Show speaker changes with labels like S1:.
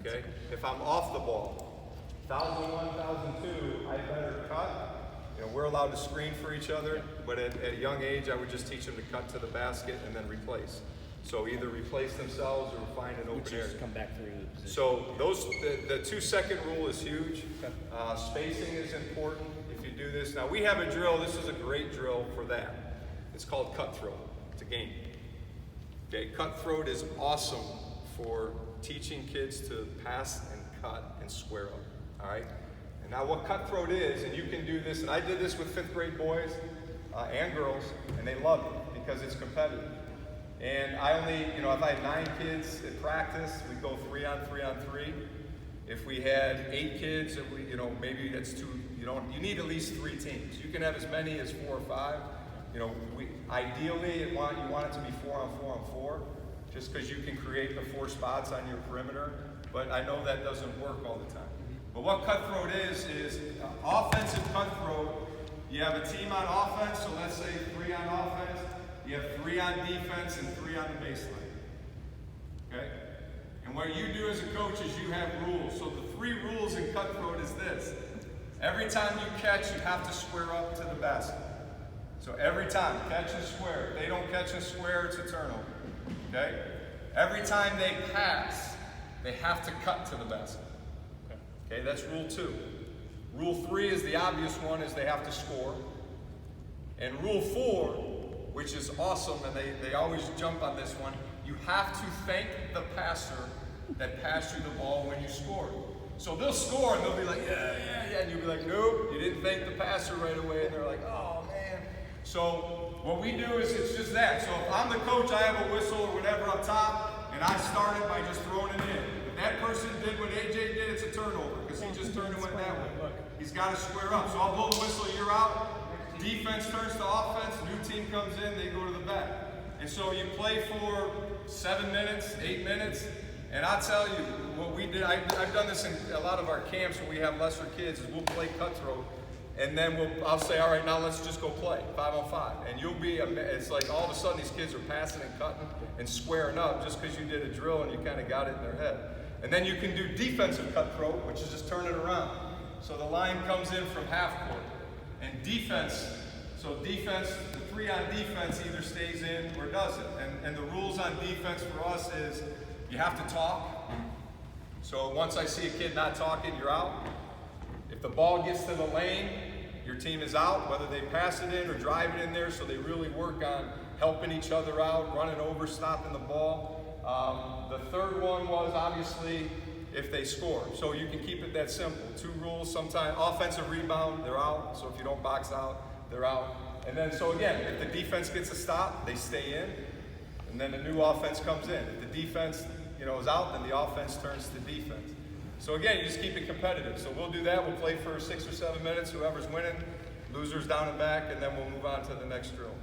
S1: okay? If I'm off the ball, 1,001, 1,002, I better cut. You know, we're allowed to screen for each other, but at a young age, I would just teach them to cut to the basket and then replace. So either replace themselves or find an open area.
S2: Come back through the position.
S1: So the 2-second rule is huge. Spacing is important if you do this. Now we have a drill. This is a great drill for that. It's called cutthroat. It's a game. Okay, cutthroat is awesome for teaching kids to pass and cut and square up. All right. And now what cutthroat is, and you can do this, and I did this with 5th grade boys and girls, and they loved it because it's competitive. And I only, you know, if I had 9 kids at practice, we'd go 3 on 3 on 3. If we had 8 kids, and we, you know, maybe that's 2. You need at least 3 teams. You can have as many as 4 or 5. You know, ideally you want it to be 4 on 4 on 4, just because you can create the 4 spots on your perimeter. But I know that doesn't work all the time. But what cutthroat is offensive cutthroat. You have a team on offense, so let's say 3 on offense. You have 3 on defense and 3 on the baseline. Okay? And what you do as a coach is you have rules. So the 3 rules in cutthroat is this. Every time you catch, you have to square up to the basket. So every time, catch and square. If they don't catch and square, it's a turnover. Okay? Every time they pass, they have to cut to the basket. Okay, that's rule 2. Rule 3 is the obvious one, is they have to score. And rule 4, which is awesome, and they always jump on this one, you have to thank the passer that passed you the ball when you scored. So they'll score and they'll be like, yeah, and you'll be like, nope, you didn't thank the passer right away, and they're like, oh man. So what we do is it's just that. So if I'm the coach, I have a whistle or whatever up top, and I started by just throwing it in. If that person did what AJ did, it's a turnover, because he just turned and went that way. He's got to square up. So I'll blow the whistle, you're out. Defense turns to offense, new team comes in, they go to the back. And so you play for 7 minutes, 8 minutes, and I'll tell you, what we did, I've done this in a lot of our camps when we have lesser kids, is we'll play cutthroat, and then I'll say, all right, now let's just go play, 5 on 5. And you'll be, it's like all of a sudden these kids are passing and cutting and squaring up just because you did a drill and you kind of got it in their head. And then you can do defensive cutthroat, which is just turn it around. So the line comes in from half court. And defense, so defense, the 3 on defense either stays in or doesn't. And the rules on defense for us is you have to talk. So once I see a kid not talking, you're out. If the ball gets to the lane, your team is out, whether they pass it in or drive it in there, so they really work on helping each other out, running over, stopping the ball. The third one was obviously if they score. So you can keep it that simple. 2 rules sometimes. Offensive rebound, they're out. So if you don't box out, they're out. And then, so again, if the defense gets a stop, they stay in. And then the new offense comes in. If the defense, is out, then the offense turns to defense. So again, you just keep it competitive. So we'll do that. We'll play for 6 or 7 minutes. Whoever's winning, losers down and back, and then we'll move on to the next drill.